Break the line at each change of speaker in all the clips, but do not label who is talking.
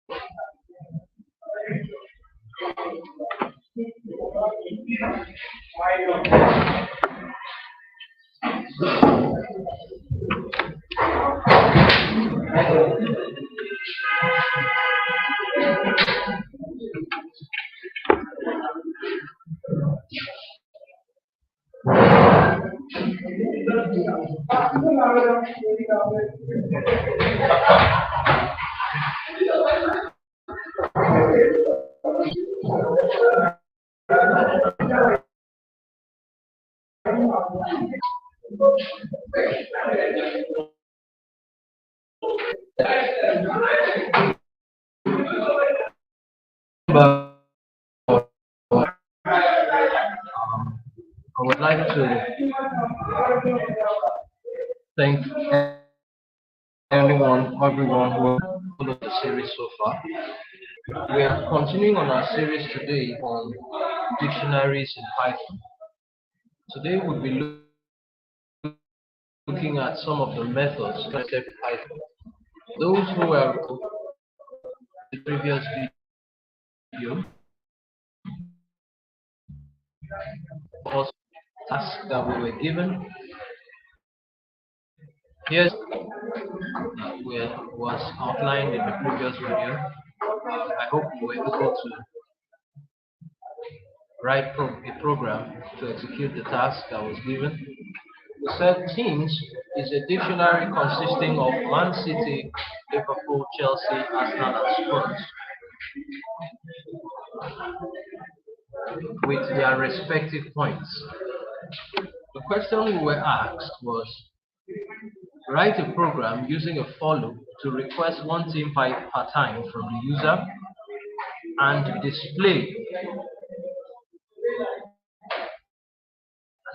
But I would like to thank everyone who followed the series so far. We are continuing on our series today on dictionaries in Python. Today we'll be looking at some of the methods to accept Python. Those who were in the previous video was task that we were given. Here's where was outlined in the previous video. I hope you were able to write a program to execute the task that was given. We said teams is a dictionary consisting of Man City, Liverpool, Chelsea, Arsenal, and Spurs with their respective points. The question we were asked was write a program using a for loop to request one team per time from the user and display,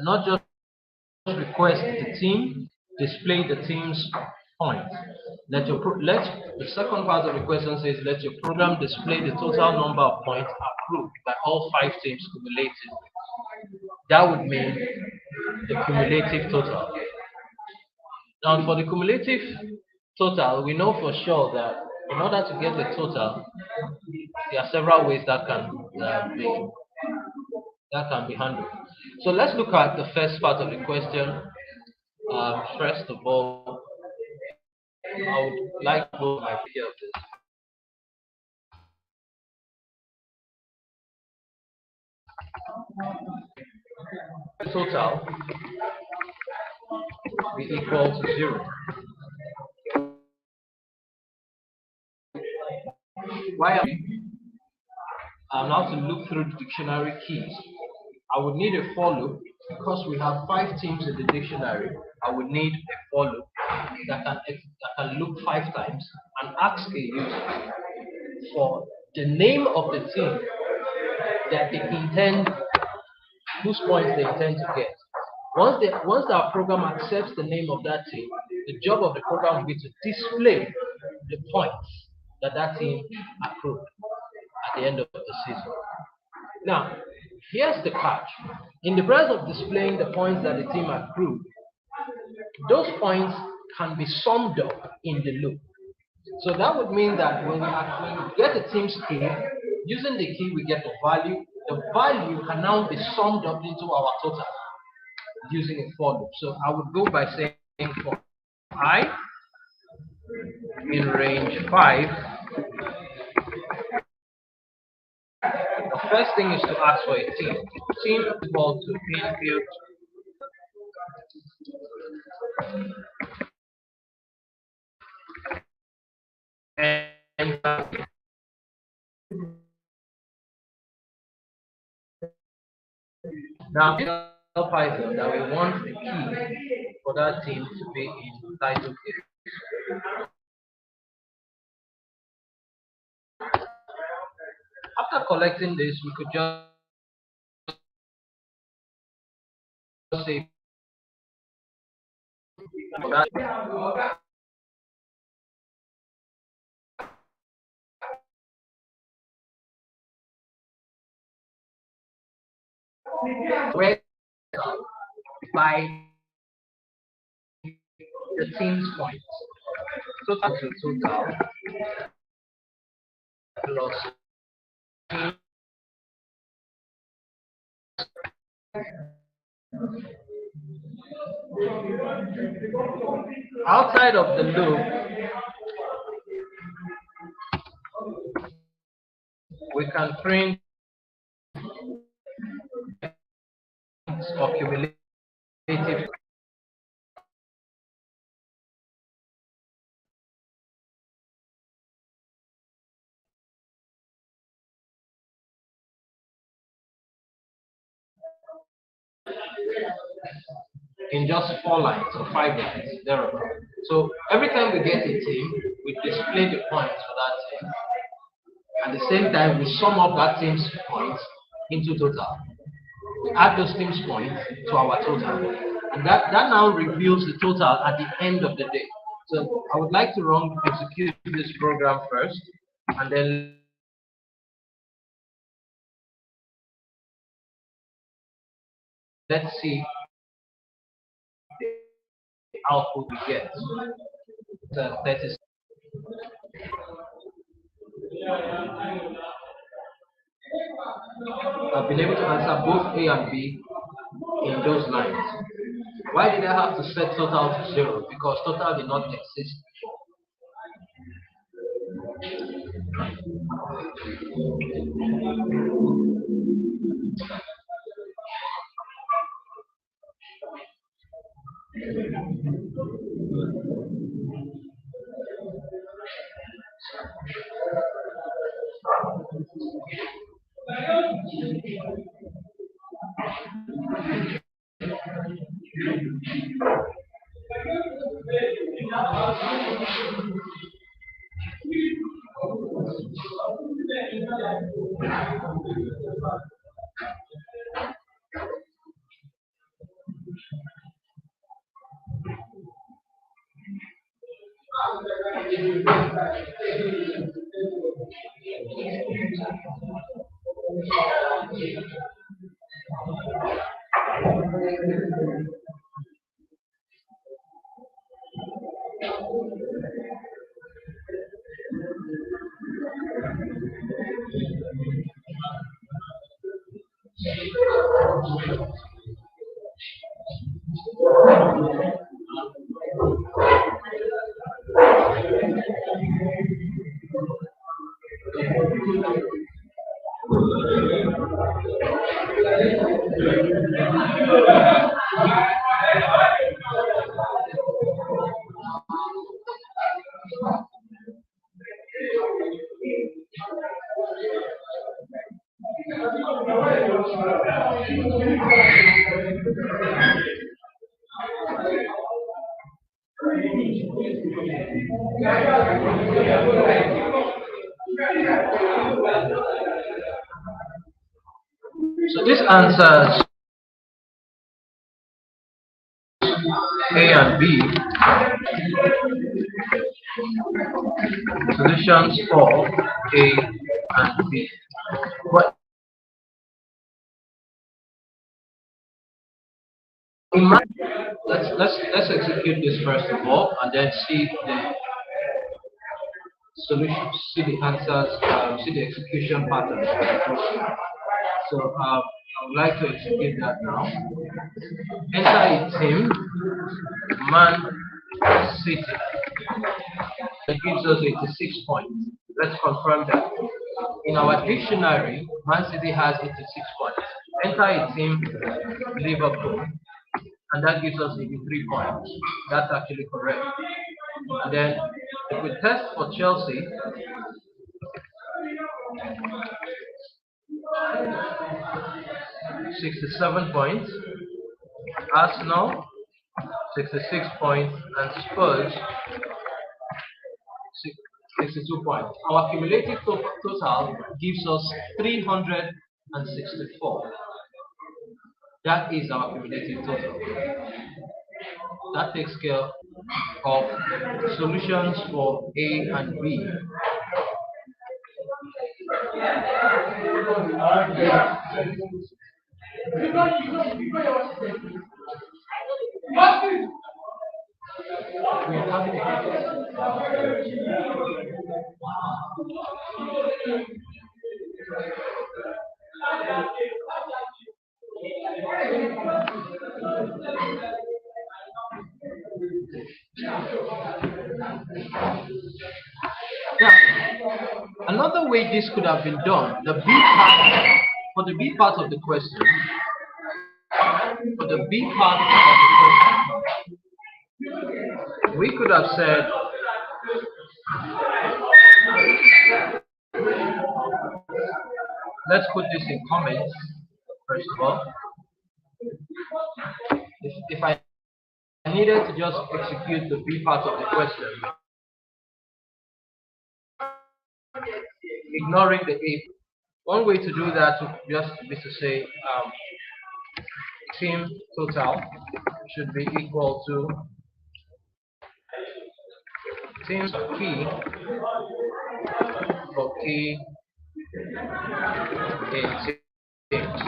not just request the team, display the team's points. The second part of the question says let your program display the total number of points accrued by all 5 teams cumulated. That would mean the cumulative total. Now for the cumulative total, we know for sure that in order to get the total, there are several ways that can be handled. So let's look at the first part of the question. First of all, I would like to go my picture of this. The total be equal to 0. Why I'm now to look through the dictionary keys. I would need a for loop because we have 5 teams in the dictionary. I would need a for loop that can look 5 times and ask a user for the name of the team that they intend, whose points they intend to get. Once our program accepts the name of that team, the job of the program will be to display the points that team accrued at the end of the season. Now, here's the catch. In the process of displaying the points that the team accrued, those points can be summed up in the loop. So that would mean that when we get the team's key, using the key we get the value. The value can now be summed up into our total using a for loop. So I would go by saying for I in range 5, the first thing is to ask for a team. Team is equal to input and now tell Python that we want the key for that team to be in title case. After collecting this, we could just say that where by the team's points. Total to total plus outside of the loop, we can print or cumulative in just 4 lines or 5 lines thereabout. So every time we get a team, we display the points for that team. At the same time, we sum up that team's points into total. We add those team's points to our total. And that now reveals the total at the end of the day. So I would like to execute this program first, and then let's see the output we get. 30. I've been able to answer both A and B in those lines. Why did I have to set total to 0? Because total did not exist. So this answers A and B. Solutions for A and B. But let's execute this first of all, and then see the solution, see the answers, see the execution patterns for the question. So I would like to execute that now. Enter a team, Man City. It gives us 86 points. Let's confirm that. In our dictionary, Man City has 86 points. Enter a team, Liverpool, and that gives us 83 points. That's actually correct. And then if we test for Chelsea, 67 points, Arsenal 66 points, and Spurs 62 points. Our cumulative total gives us 364. That is our cumulative total. That takes care of solutions for A and B. We are having now, another way this could have been done, the B part, for the B part of the question, for the B part of the question, we could have said, let's put this in comments, first of all. If I needed to just execute the B part of the question, ignoring the A, one way to do that would just be to say team total should be equal to teams key for key in teams.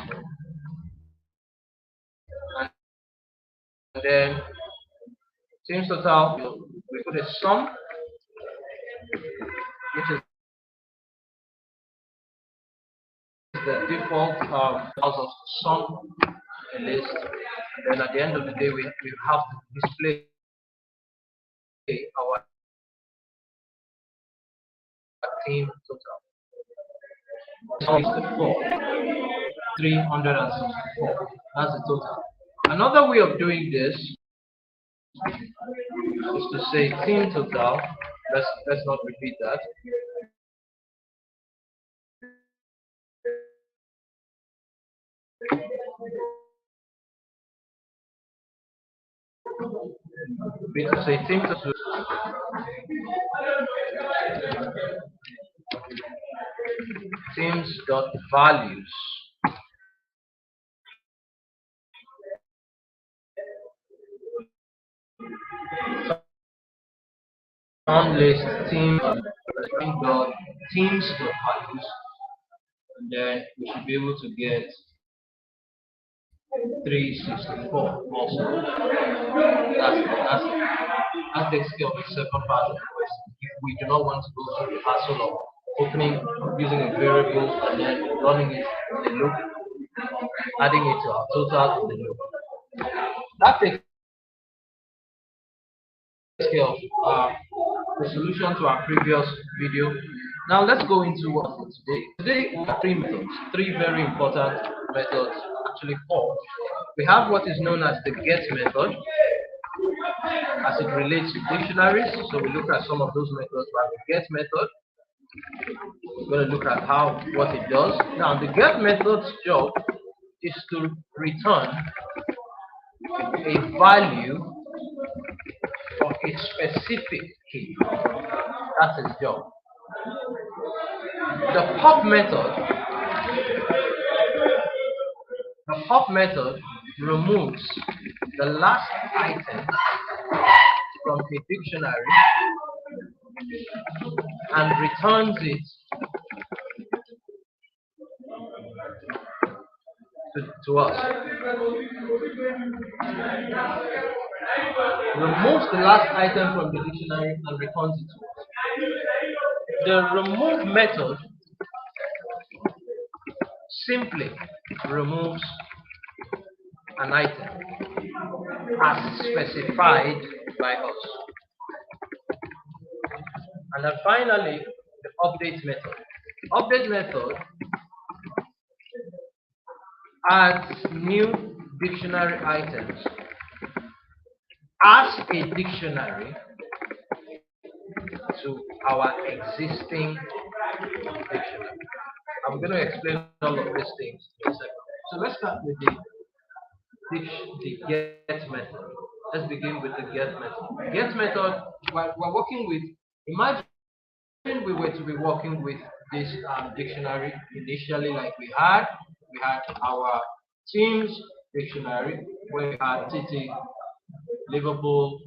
And then teams total, we put a sum, which is the default of sum list. And then at the end of the day, we have to display our team total. 64, 364. That's the total. Another way of doing this is to say team total. Let's not repeat that. We to say team total. Teams dot values. On list team dot teams dot values, and then we should be able to get 364 also. That takes care of the second part of the question. If we do not want to go through the hassle of opening, using a variable, and then running it in a loop, adding it to our total in the loop. That takes care of the solution to our previous video. Now let's go into what for today. Today we have three methods, three very important methods, actually four. We have what is known as the get method as it relates to dictionaries. So we look at some of those methods. We have the get method. We're going to look at what it does. Now the get method's job is to return a value of a specific key. That's its job. The pop method removes the last item from a dictionary and returns it to us. Removes the last item from the dictionary and returns it to us. The remove method simply removes an item as specified by us. And then finally, the update method. Update method adds new dictionary items as a dictionary to our existing dictionary. I'm going to explain all of these things in a second. So let's start with the get method. Let's begin with the get method. Get method, we're working with, imagine we were to be working with this dictionary initially, like we had our teams dictionary where we had City, Liverpool,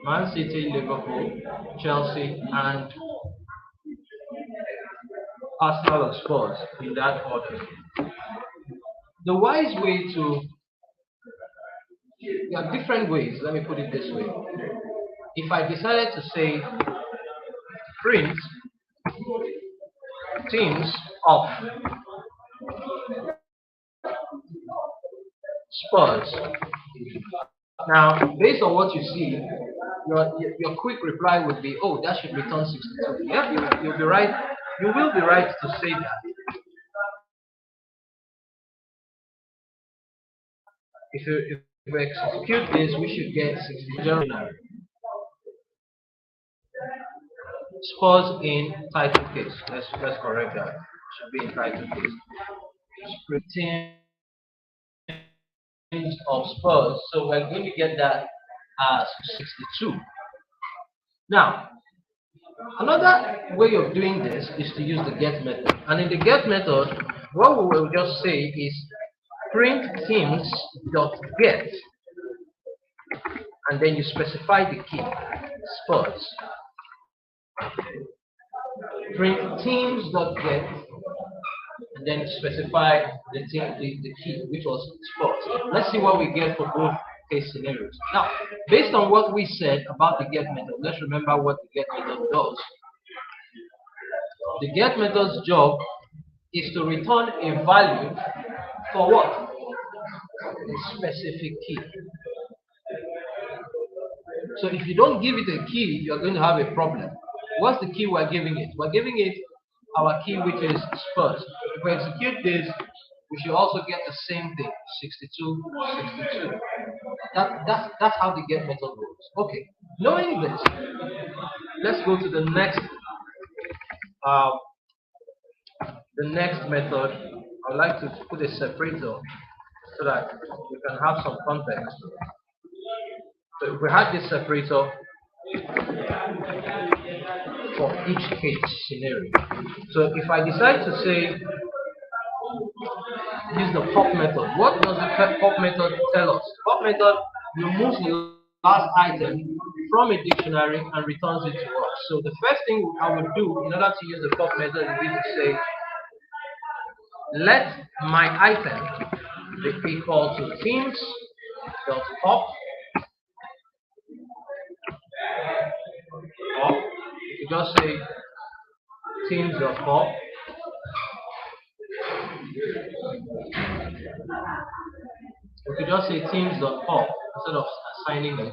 Man City, Liverpool, Chelsea, and Arsenal and Spurs in that order. The wise way to There are different ways. Let me put it this way. If I decided to say print teams of Spurs. Now, based on what you see, your quick reply would be, "Oh, that should return 62." Yeah, you'll be right. You will be right to say that. If we execute this, we should get 62. Spurs in title case. Let's correct that. Should be in title case. Splitting of Spurs. So we're going to get that as 62. Now, another way of doing this is to use the get method. And in the get method, what we will just say is print teams dot get, and then you specify the key Spurs. Print teams dot get, and then specify the key, which was Spurs. Let's see what we get for both case scenarios. Now, based on what we said about the get method, let's remember what the get method does. The get method's job is to return a value for what? A specific key. So if you don't give it a key, you're going to have a problem. What's the key we're giving it? We're giving it our key, which is Spurs. If we execute this, we should also get the same thing, 62, 62. That's how the get method works. Okay, knowing this, let's go to uh, the next method. I'd like to put a separator so that we can have some context. So if we had this separator for each case scenario. So if I decide to say use the pop method, what does the pop method tell us? Pop method removes the last item from a dictionary and returns it to us. So the first thing I would do in order to use the pop method would be to say let my item be equal to themes dot pop. Or you just say themes dot pop. We could just say themes dot pop instead of assigning it.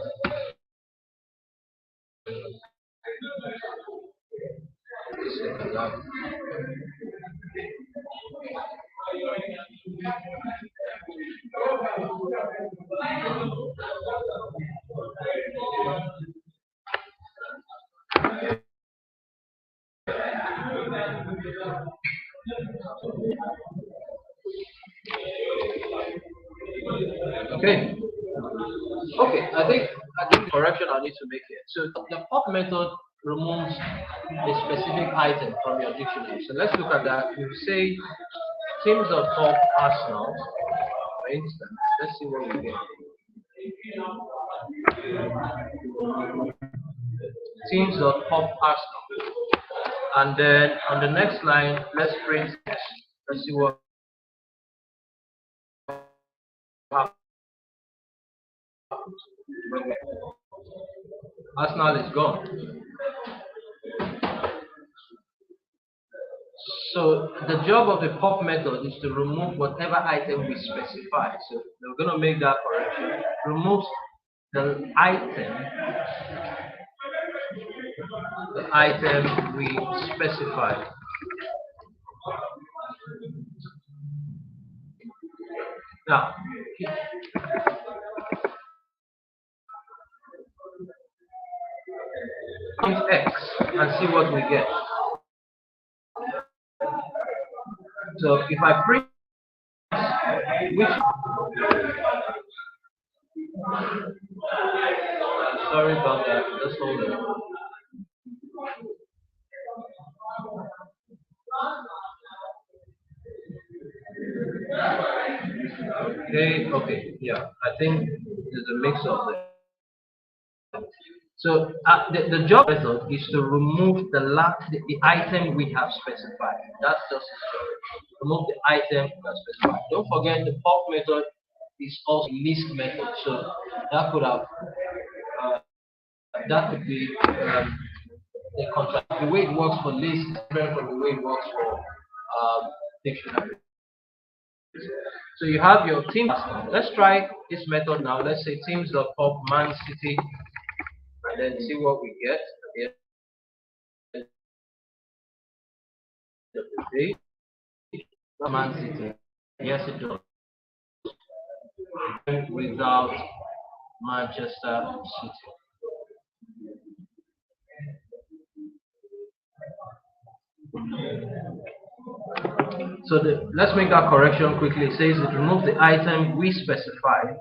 Okay. Okay. I think the correction I need to make here. So the pop method removes a specific item from your dictionary. So let's look at that. If we say themes dot pop Arsenal, for instance, let's see what we get. Themes dot pop Arsenal. And then on the next line, let's print this. Let's see what happens. Arsenal is gone. So the job of the pop method is to remove whatever item we specify. So we're going to make that correction. Removes the item we specify. Now, print X and see what we get. So if I print which, sorry about that, just hold it. Okay, yeah, I think there's a mix of them. So the job method is to remove the item we have specified. That's just its job. Remove the item we have specified. Don't forget the pop method is also a list method. So that could have that could be the contract. The way it works for list is different from the way it works for dictionary. So you have your team. Let's try this method now. Let's say teams.pop Man City, and then see what we get at the end of the day. Man City. Yes, it does. Without Manchester City. So let's make that correction quickly. It says it remove the item we specify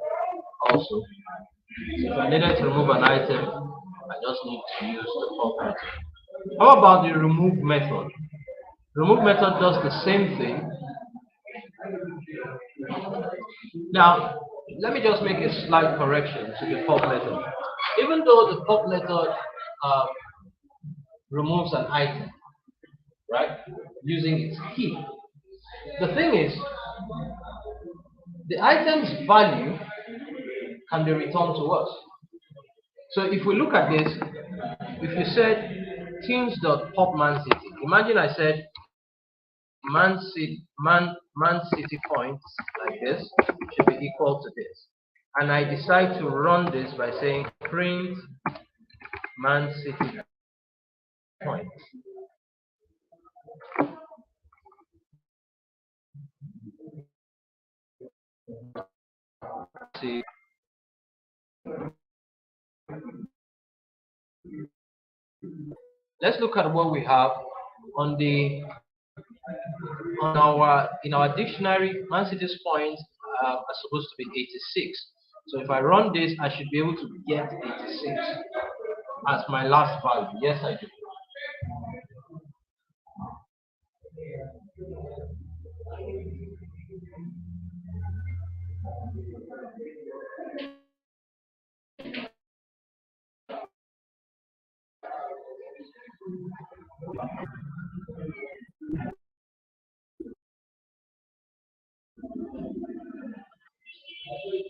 also. So if I needed to remove an item, I just need to use the pop method. How about the remove method? Remove method does the same thing. Now, let me just make a slight correction to the pop method. Even though the pop method uh, removes an item, right, using its key, the thing is, the item's value can be returned to us. So if we look at this, if you said teams.pop Man City, imagine I said Man City points like this should be equal to this. And I decide to run this by saying print Man City points. See, let's look at what we have on the on our in our dictionary. Man City's points are supposed to be 86. So if I run this, I should be able to get 86 as my last value. Yes, I do.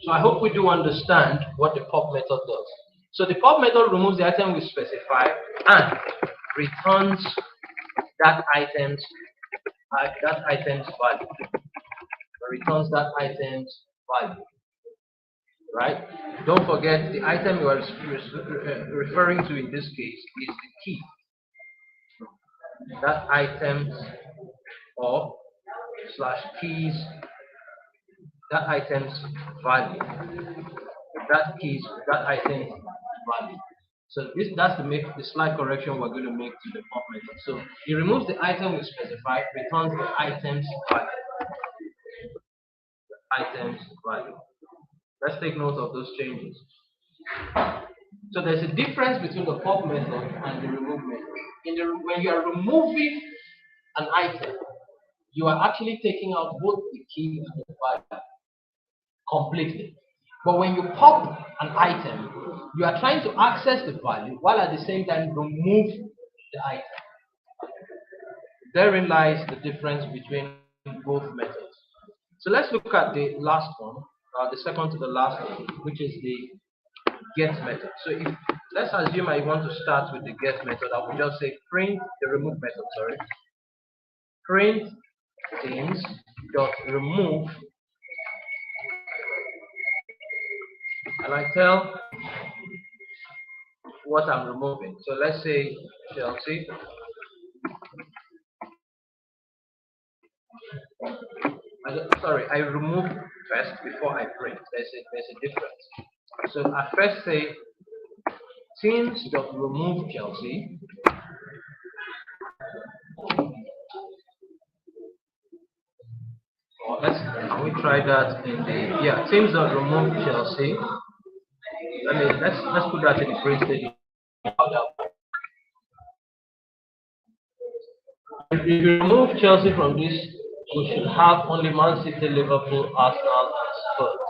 So I hope we do understand what the pop method does. So the pop method removes the item we specify and returns that item's value. Returns that item's value. Right? Don't forget the item you are referring to in this case is the key. That item's or slash keys that item's value. That item's value. So that's the slight correction we're going to make to the pop method. So it removes the item we specify, returns the item's value. Item's value. Let's take note of those changes. So there's a difference between the pop method and the remove method. When you are removing an item, you are actually taking out both the key and the value completely. But when you pop an item, you are trying to access the value while at the same time remove the item. Therein lies the difference between both methods. So let's look at the last one, the second to the last one, which is the get method. So if let's assume I want to start with the get method, I will just say print the remove method, sorry. Print things dot remove, and I tell what I'm removing. So let's say Chelsea. I remove first before I print. There's a difference. So I first say teams dot remove Chelsea. Or can we try that in the teams dot remove Chelsea. Let's put that in the print stage. If you remove Chelsea from this, we should have only Man City, Liverpool, Arsenal, and Spurs.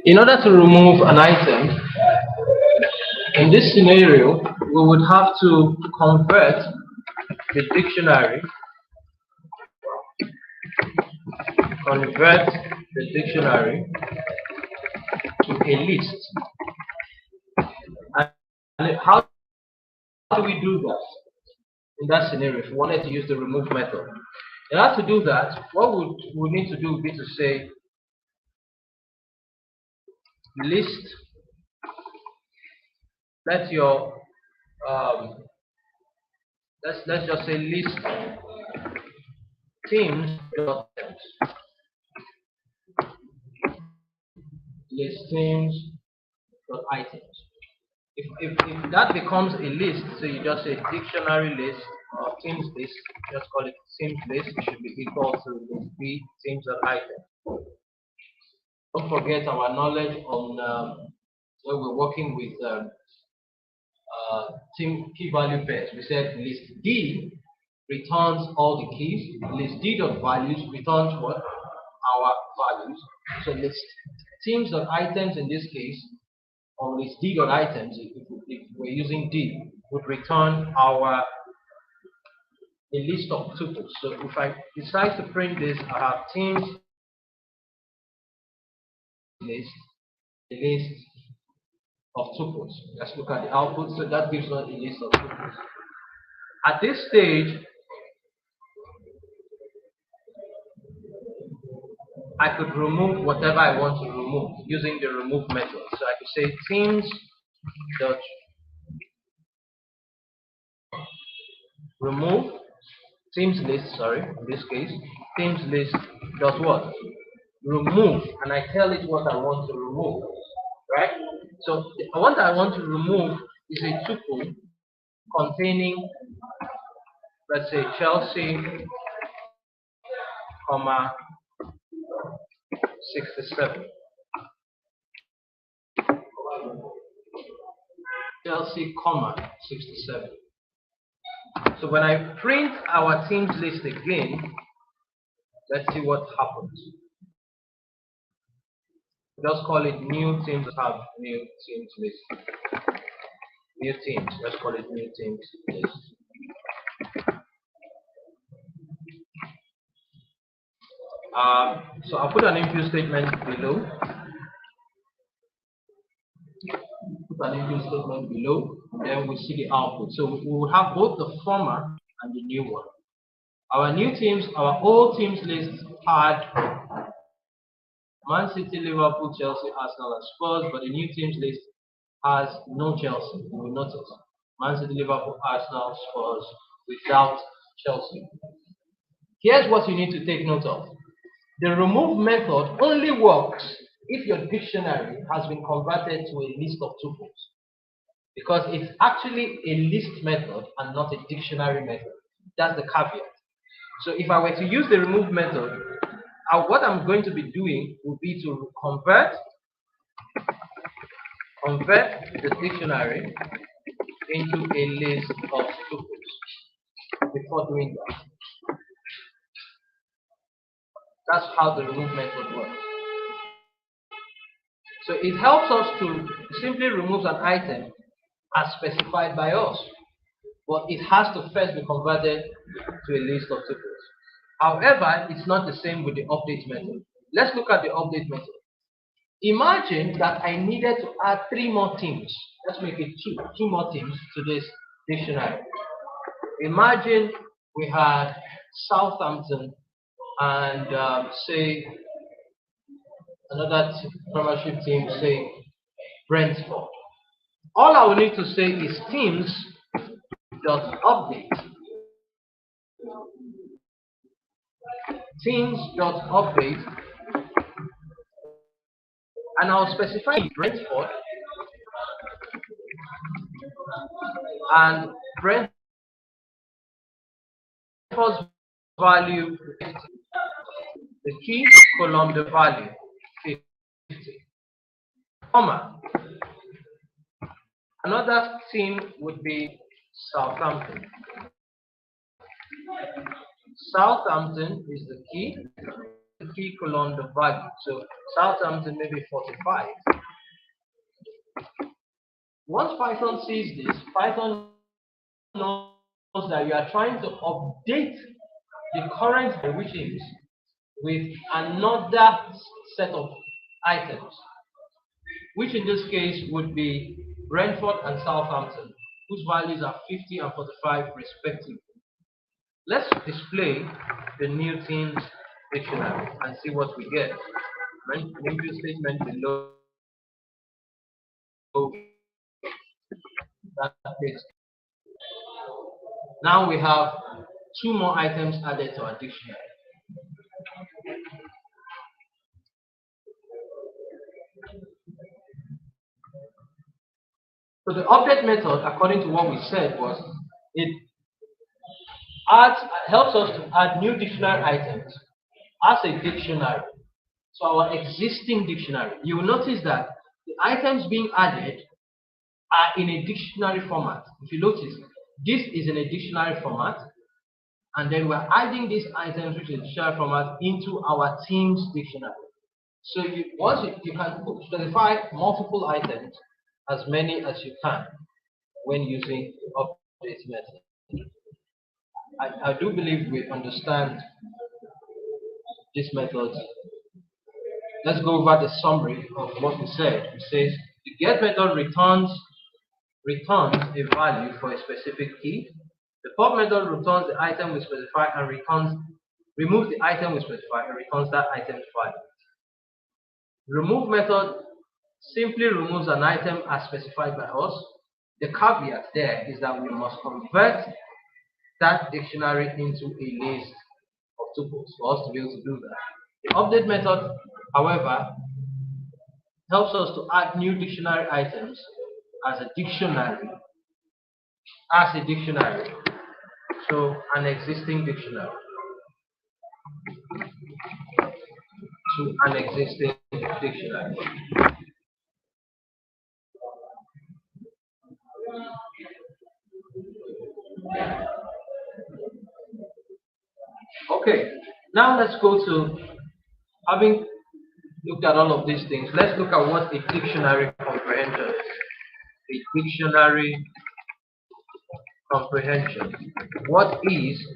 In order to remove an item, in this scenario, we would have to convert the dictionary, convert the dictionary to a list. And how do we do that in that scenario if we wanted to use the remove method? In order to do that, what we need to do would be to say list, let your let's just say list themes dot items. List themes dot items. If that becomes a list, so you just say dictionary list or themes list, just call it themes list, it should be equal to list b themes dot item. Don't forget our knowledge on when we're working with key value pairs. We said list D returns all the keys. List D dot values returns what? Our values. So list themes dot items in this case, or list D dot items, if we're using D, would return our a list of tuples. So if I decide to print this, I have themes list, a list of tuples. Let's look at the output. So that gives us a list of tuples. At this stage, I could remove whatever I want to remove using the remove method. So I could say themes dot remove themes list, sorry, in this case, themes list dot what? Remove, and I tell it what I want to remove, right? So the one that I want to remove is a tuple containing, let's say, Chelsea, comma 67. Chelsea, comma 67. So when I print our teams list again, let's see what happens. Just call it new teams have new teams list. New teams. Let's call it new teams list. So I'll put an input statement below. Put an input statement below, and then we see the output. So we will have both the former and the new one. Our new teams, our old teams list had Man City, Liverpool, Chelsea, Arsenal, and Spurs, but the new teams list has no Chelsea. You will notice Man City, Liverpool, Arsenal, Spurs without Chelsea. Here's what you need to take note of. The remove method only works if your dictionary has been converted to a list of tuples, because it's actually a list method and not a dictionary method. That's the caveat. So if I were to use the remove method, what I'm going to be doing will be to convert the dictionary into a list of tuples before doing that. That's how the remove method works. So it helps us to simply remove an item as specified by us, but it has to first be converted to a list of tuples. However, it's not the same with the update method. Let's look at the update method. Imagine that I needed to add three more teams. Let's make it two more teams to this dictionary. Imagine we had Southampton and say another Premiership team, say Brentford. All I will need to say is teams dot update. Teams dot update, and I'll specify Brentford and Brentford's value 50. The key column, the value 50. Comma. Another team would be Southampton. Southampton is the key column, the value. So Southampton may be 45. Once Python sees this, Python knows that you are trying to update the current which is with another set of items, which in this case would be Brentford and Southampton, whose values are 50 and 45 respectively. Let's display the new teams dictionary and see what we get. Review statement below that page. Now we have two more items added to our dictionary. So the update method, according to what we said, was it helps us to add new dictionary items as a dictionary. So our existing dictionary, you will notice that the items being added are in a dictionary format. If you notice, this is in a dictionary format, and then we're adding these items, which is dictionary format, into our team's dictionary. So you can specify multiple items, as many as you can, when using the update method. I do believe we understand this method. Let's go over the summary of what we said. It says the get method returns a value for a specific key. The pop method returns the item we specify and removes the item we specify and returns that item's value. Remove method simply removes an item as specified by us. The caveat there is that we must convert that dictionary into a list of tuples for us to be able to do that. The update method, however, helps us to add new dictionary items as a dictionary. So an existing dictionary. To an existing dictionary. Okay, now let's go to, having looked at all of these things, let's look at what a dictionary comprehension is. A dictionary comprehension. What is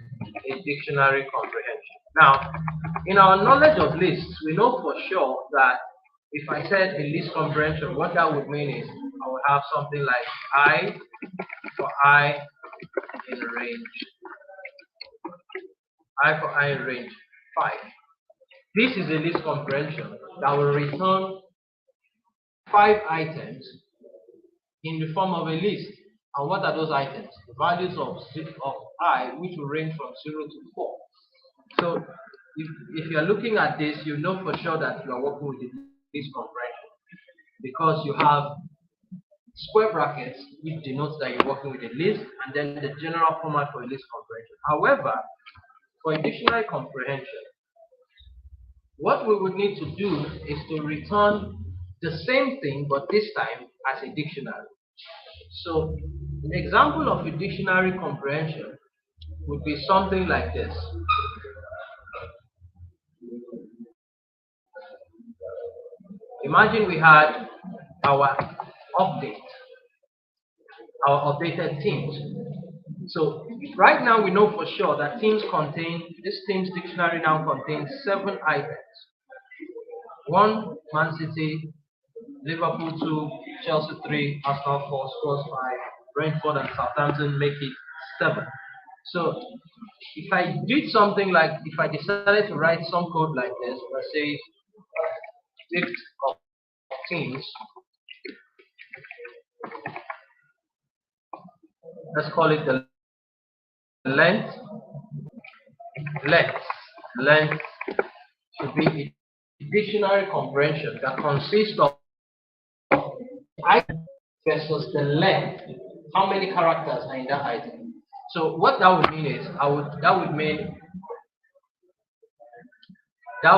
a dictionary comprehension? Now, in our knowledge of lists, we know for sure that if I said a list comprehension, what that would mean is I would have something like I for I in range. I for I in range 5. This is a list comprehension that will return 5 items in the form of a list. And what are those items? The values of I, which will range from 0 to 4. So if you're looking at this, you know for sure that you are working with the list comprehension because you have square brackets which denotes that you're working with a list and then the general format for a list comprehension. However, for a dictionary comprehension, what we would need to do is to return the same thing but this time as a dictionary. So an example of a dictionary comprehension would be something like this. Imagine we had our update, our updated themes. So right now we know for sure that this themes dictionary now contains 7 items. One, Man City, Liverpool 2, Chelsea 3, Arsenal 4, Spurs 5, Brentford and Southampton make it 7. So if I did something like, if I decided to write some code like this, let's say list of teams, let's call it the length, length, length should be a dictionary comprehension that consists of item versus the length, how many characters are in that item. So what that would mean is, that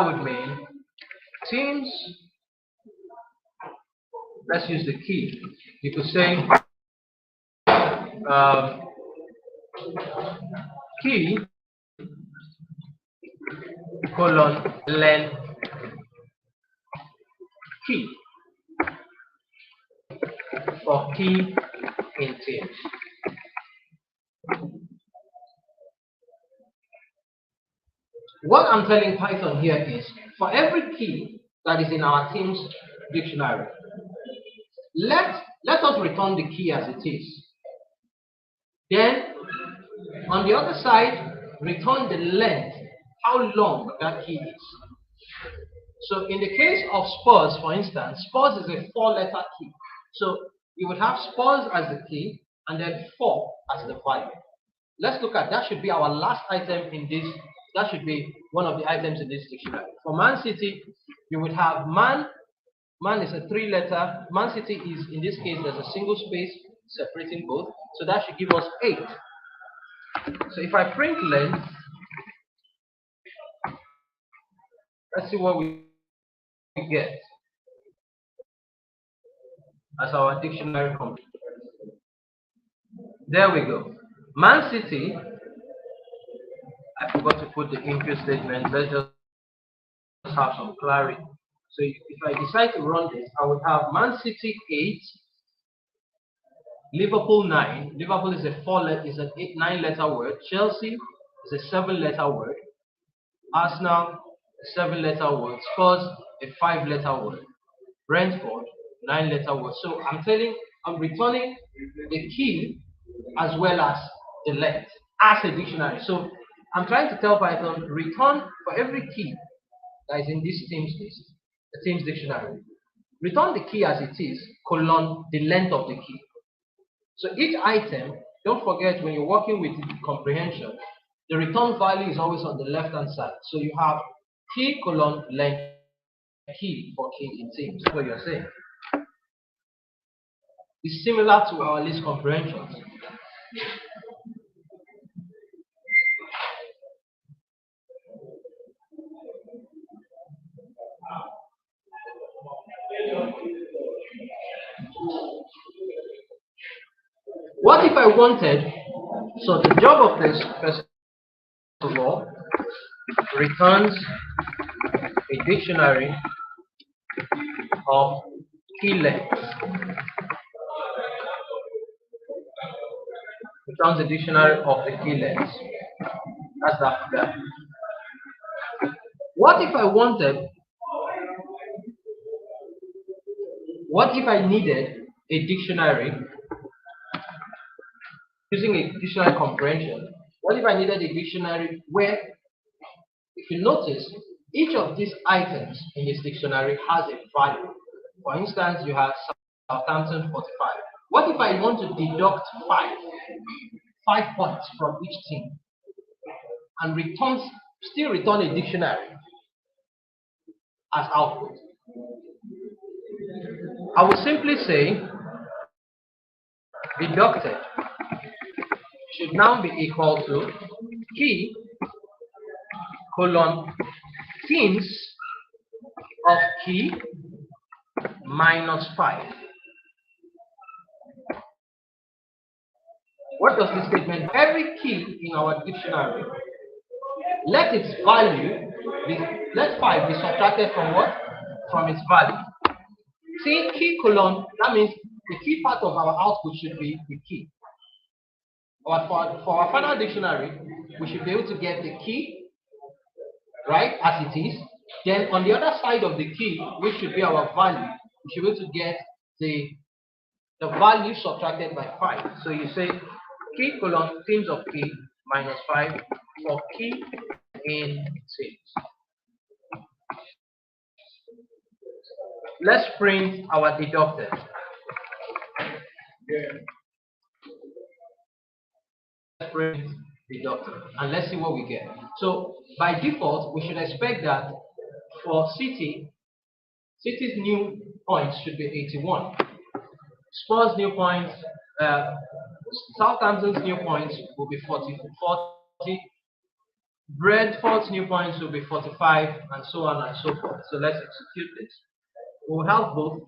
would mean teams. Let's use the key. You could say um, key colon length key for key in teams. What I'm telling Python here is for every key that is in our teams dictionary, let us return the key as it is. Then on the other side, return the length, how long that key is. So in the case of Spurs, for instance, Spurs is a 4-letter key. So you would have Spurs as the key and then 4 as the value. Let's look at that. Should be our last item in this. That should be one of the items in this dictionary. For Man City, you would have man. Man is a 3-letter. Man City is, in this case, there's a single space separating both. So that should give us 8. So if I print length, let's see what we get as our dictionary complete. There we go. Man City, I forgot to put the input statement. Let's just have some clarity. So if I decide to run this, I would have Man City 8, Liverpool 9. Liverpool is a 9-letter word. Chelsea is a 7-letter word. Arsenal, a 7-letter word. Spurs, a 5-letter word. Brentford, 9-letter word. So I'm returning the key as well as the length as a dictionary. So I'm trying to tell Python, return for every key that is in this teams list, the teams dictionary. Return the key as it is, colon, the length of the key. So each item, don't forget when you're working with comprehension, the return value is always on the left-hand side. So you have key colon length key for key in teams. That's what you're saying. It's similar to our list comprehensions. What if I wanted, so the job of this, first of all, returns a dictionary of key lengths. Returns a dictionary of the key lengths. That's that there. What if I needed a dictionary using a dictionary comprehension? What if I needed a dictionary where, if you notice, each of these items in this dictionary has a value? For instance, you have Southampton 45. What if I want to deduct 5 points from each team and return still return a dictionary as output. I would simply say deducted should now be equal to key colon teams of key minus 5. What does this statement? Every key in our dictionary, let its value be, let 5 be subtracted from what? From its value. See, key colon, that means the key part of our output should be the key. But for our final dictionary, we should be able to get the key, right, as it is. Then on the other side of the key, which should be our value, we should be able to get the value subtracted by 5. So you say key colon teams of key minus 5 for key in teams. Let's print our deducted. Let's print deducted and let's see what we get. So by default, we should expect that for city's new points should be 81. Spurs new points, Southampton's new points will be 40. Brentford's new points will be 45, and so on and so forth. So let's execute this. We'll have both.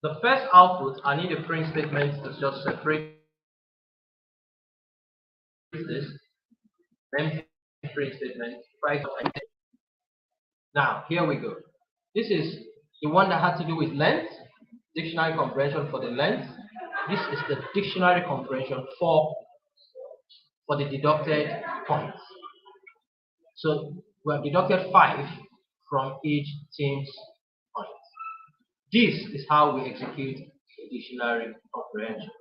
The first output, I need a print statement to just separate this. Then print statement. Now, here we go. This is the one that had to do with length, dictionary comprehension for the length. This is the dictionary comprehension for the deducted points. So we have deducted 5 from each team's points. This is how we execute dictionary comprehension.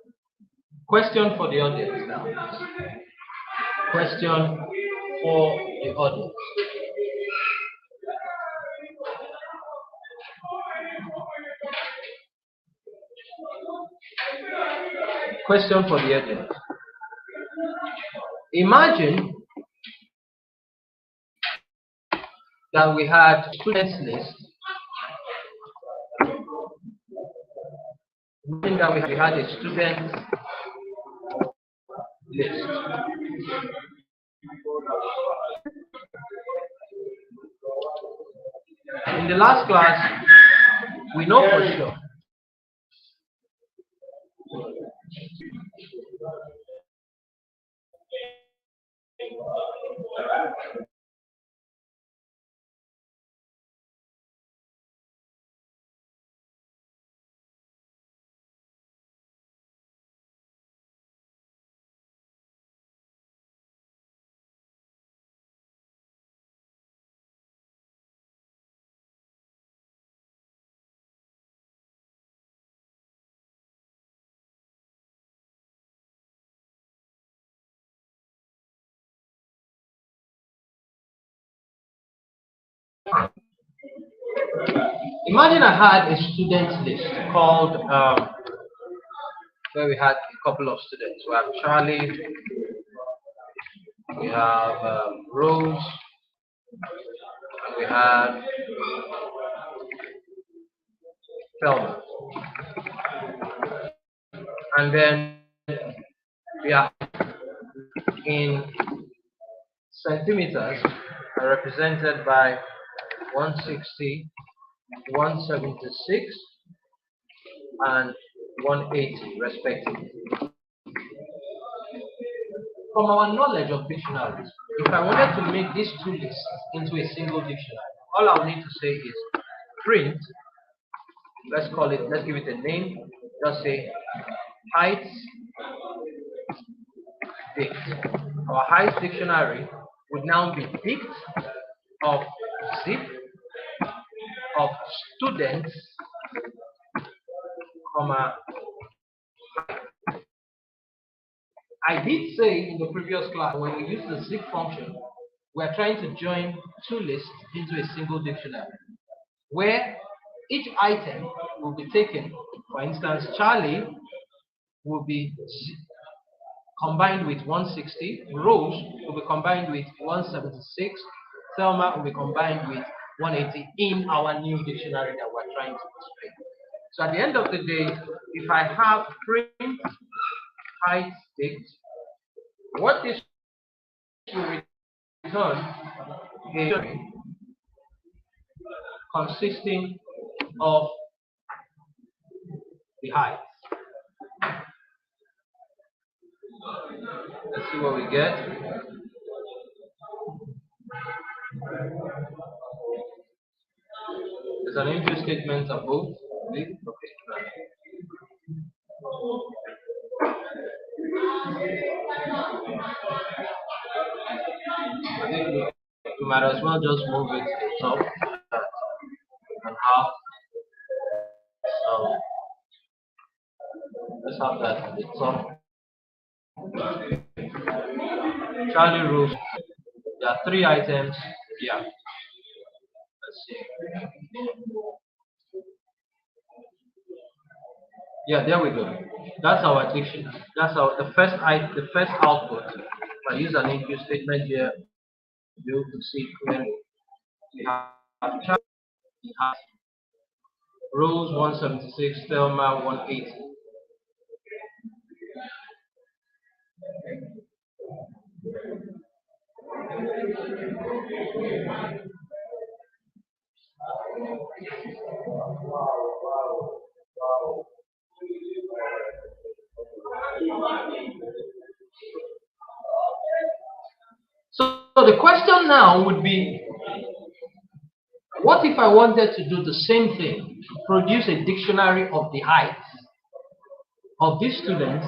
Question for the audience now. Question for the audience. Question for the audience. Imagine that we had students list. Imagine that we had a student list. In the last class, we know for sure imagine I had a student list called where we had a couple of students. We have Charlie, we have Rose, and we have Thelma. And then we are in centimeters are represented by 160, 176, and 180 respectively. From our knowledge of dictionaries, if I wanted to make these two lists into a single dictionary, all I will need to say is print, let's give it a name, just say height dict. Our height dictionary would now be dict of zip of students, comma. I did say in the previous class when we use the zip function, we are trying to join two lists into a single dictionary, where each item will be taken. For instance, Charlie will be combined with 160. Rose will be combined with 176. Thelma will be combined with 180 in our new dictionary that we're trying to display. So at the end of the day, if I have print height state, what this will return is consisting of the height. Let's see what we get. There's an if statement above. Okay. I think we might as well just move it to the top and have let's have that at the top. Charlie Rose. There are three items. Yeah. Let's see. Yeah, there we go. That's our addition. That's our the first output. If I use an if statement here, you can see clearly. We have Charlie, Rose 176, Thelma 180. So the question now would be, what if I wanted to do the same thing, produce a dictionary of the height of these students,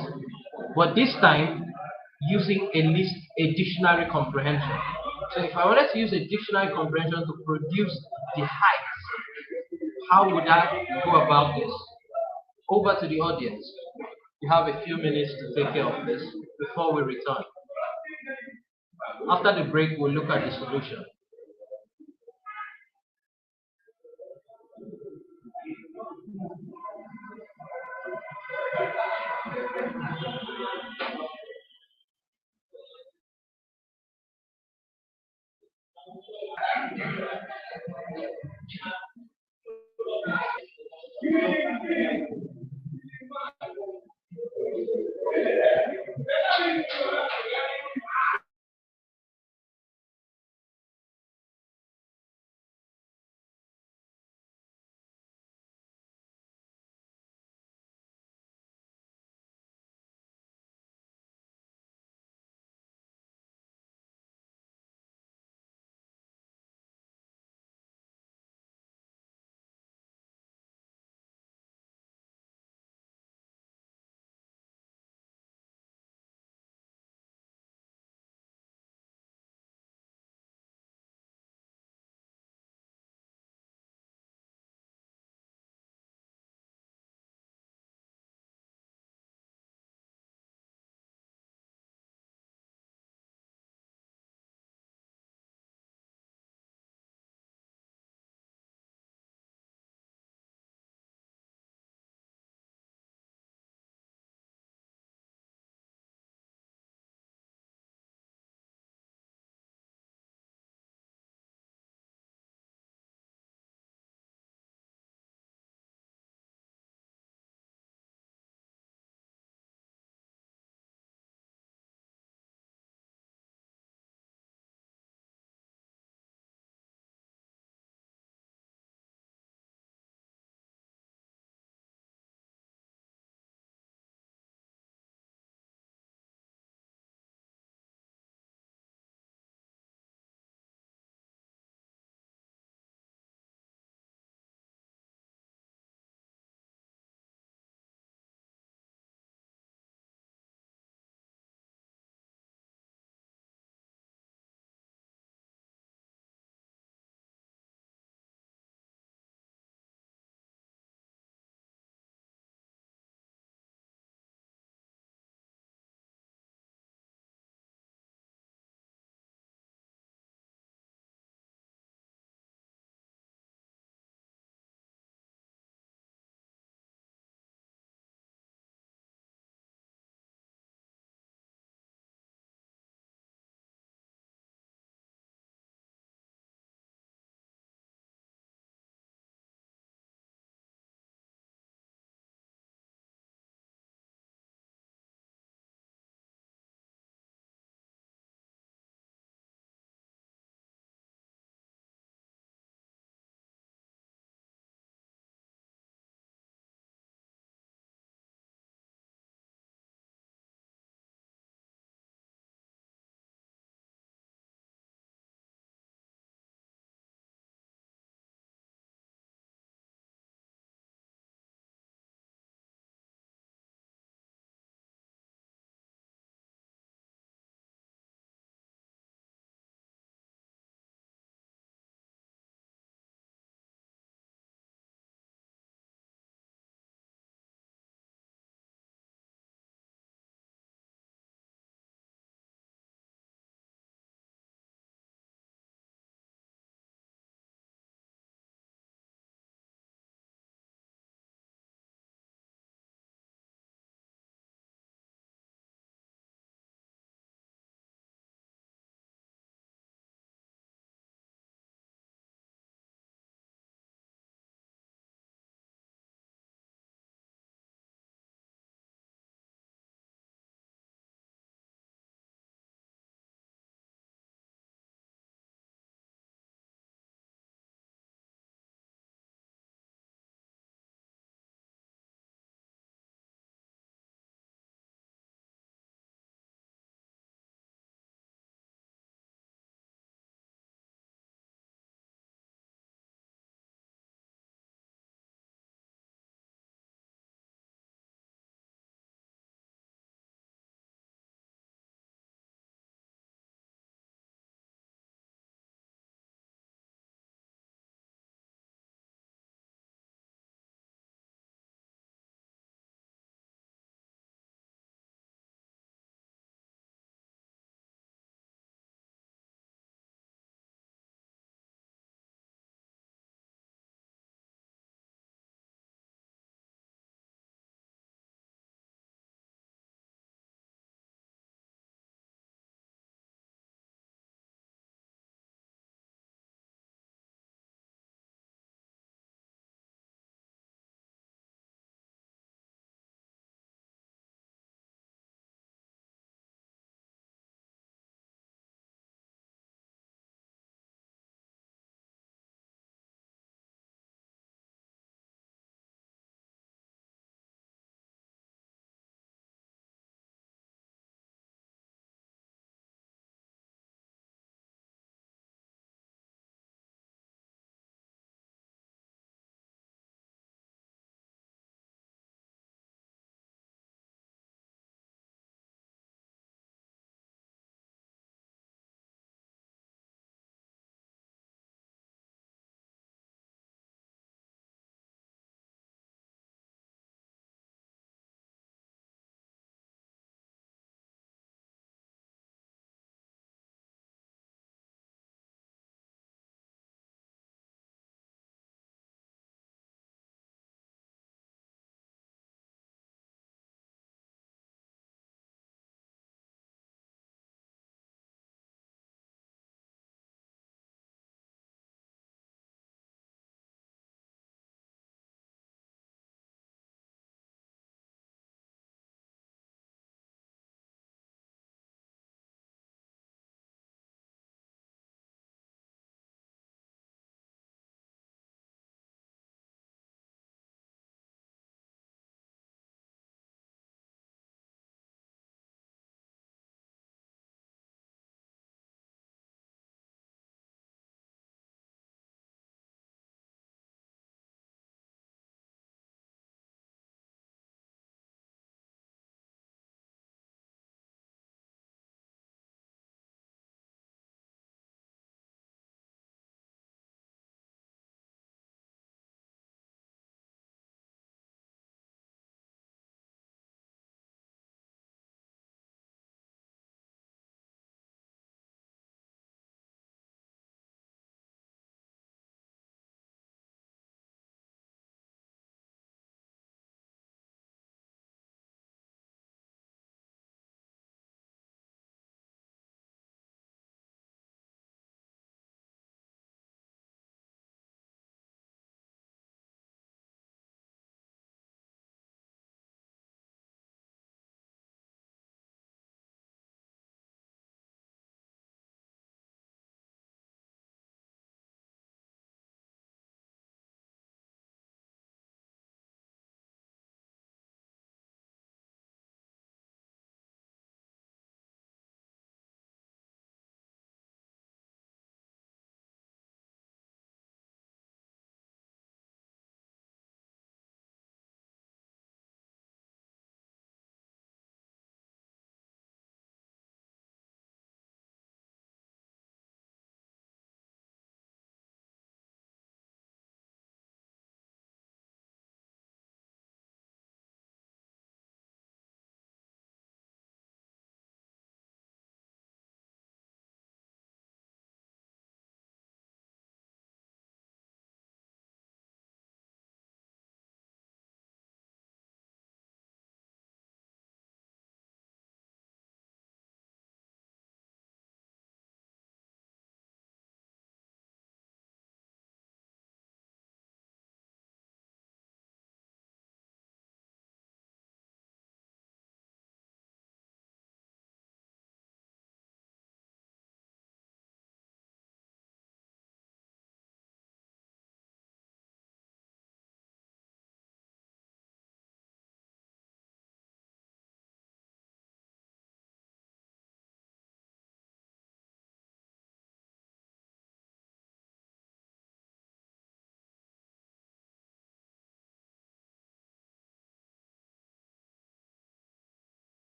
but this time using a dictionary comprehension. So if I wanted to use a dictionary comprehension to produce the height, how would I go about this? Over to the audience. You have a few minutes to take care of this before we return. After the break, we'll look at the solution.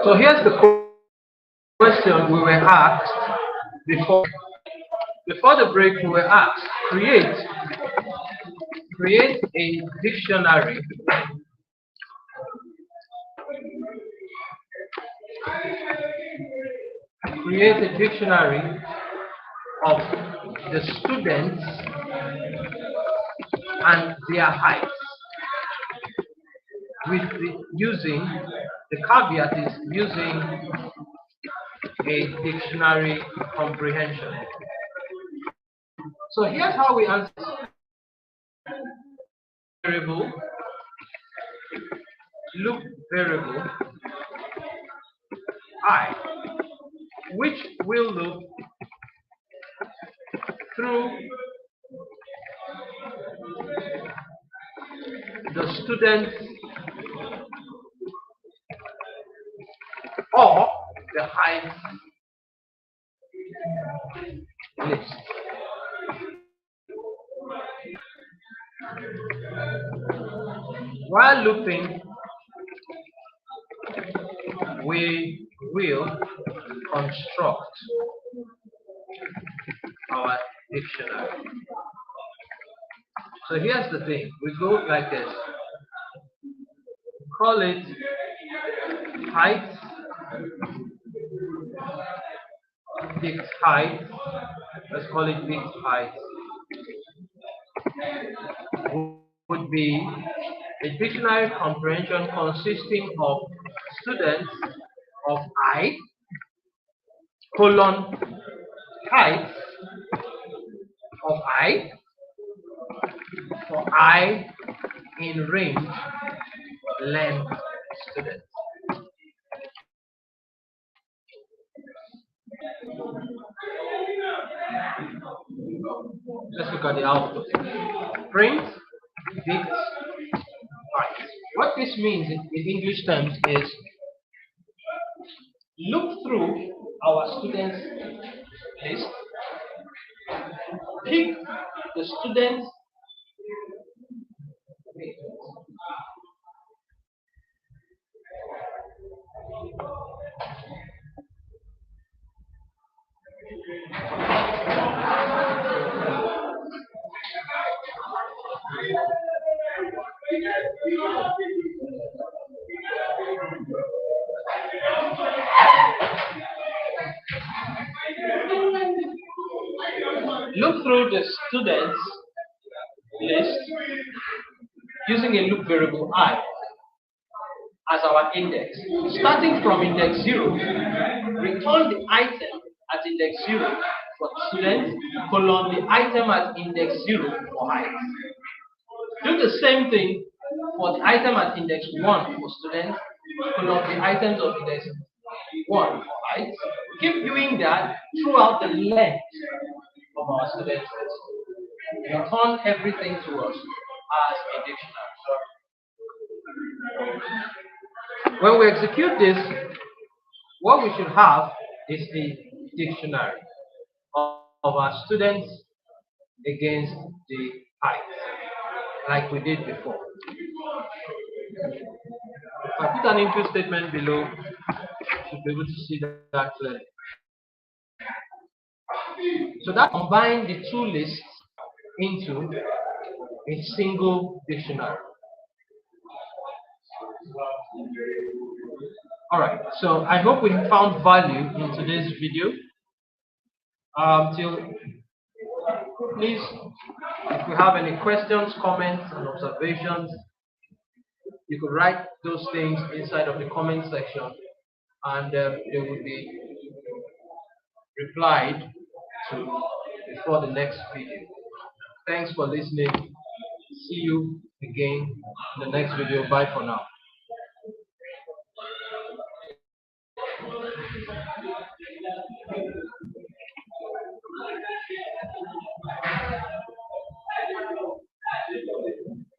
So here's the question we were asked before. Before the break, we were asked, create a dictionary of the students and their heights with using the caveat is using a dictionary comprehension. So here's how we answer variable, loop variable I, which will loop through the student or the height list. While looping, we will construct our dictionary. So here's the thing, we go like this. Call it height, dict height. Let's call it dict height. Would be a dictionary comprehension consisting of students of I, colon, height of I, for I in range, length, students. Let's look at the output. Print, dict, height. What this means in English terms is look through our students list, pick the students look through the students list using a loop variable I as our index. Starting from index 0, return the item at index 0 for students, colon the item at index 0 for height. Do the same thing for the item at index 1 for students, colon the items of index 1 for height. Keep doing that throughout the length of our students list. Return everything to us as a dictionary. When we execute this, what we should have is a dictionary of our students against the height, like we did before. If I put an input statement below, you should be able to see that clearly. So that combines the two lists into a single dictionary. Alright, so I hope we found value in today's video. Please, if you have any questions, comments, and observations, you could write those things inside of the comment section, and they will be replied to before the next video. Thanks for listening. See you again in the next video. Bye for now.